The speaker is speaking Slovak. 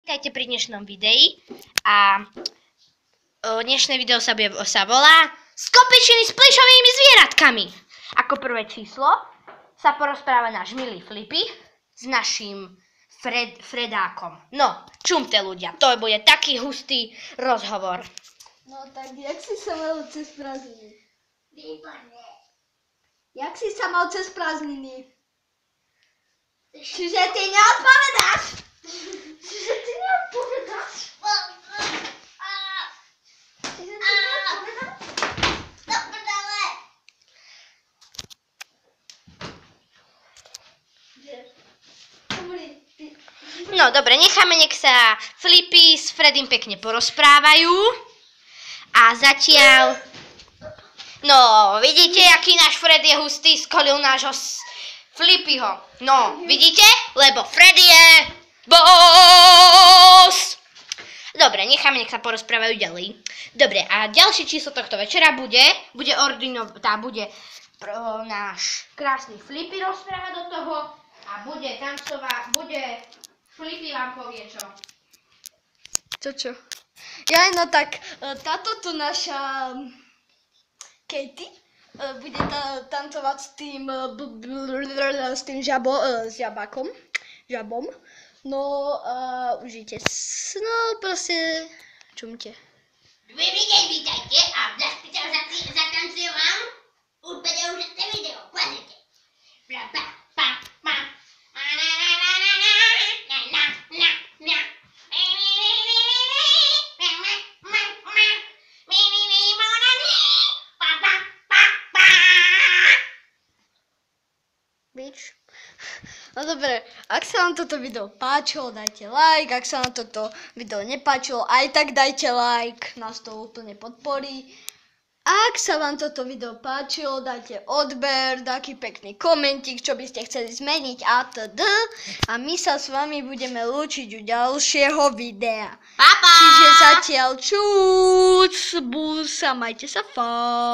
Vítajte pri dnešnom videi a dnešné video sa volá Skopečiny s plyšovými zvieratkami. Ako prvé číslo sa porozpráva náš milý Flippy s naším Fredákom. No, čumte ľudia, to bude taký hustý rozhovor. No tak, jak si sa mal cez prázdniny? Výborne. Jak si sa mal cez prázdniny? Čiže ty neodpovedáš? Čiže ty neodpovedáš? Čiže ty neodpovedáš? No dobre, necháme, nech sa Flippy s Freddym pekne porozprávajú. A zatiaľ... No, vidíte, aký náš Fred je hustý, skolil nášho Flippyho. No, vidíte? Lebo Freddy je boss! Dobre, necháme, nech sa porozprávajú ďalej. Dobre, a ďalšie číslo tohto večera bude náš krásny Flippy rozprávať do toho a bude tancovať, Flippy vám povie čo. Čo? Ja, no tak, táto tu naša Katie bude tancovať s tým žabom. No, užite no, proste, čumte. Dobrý deň, vítajte a zatancujem vám úplne úžasné video. Pozrite. Bič. No dobre, ak sa vám toto video páčilo, dajte like, ak sa vám toto video nepáčilo, aj tak dajte like, nás to úplne podporí. Ak sa vám toto video páčilo, dajte odber, taký pekný komentík, čo by ste chceli zmeniť atd. A my sa s vami budeme lúčiť u ďalšieho videa. Pa! Čiže zatiaľ čus, bus a majte sa fajn.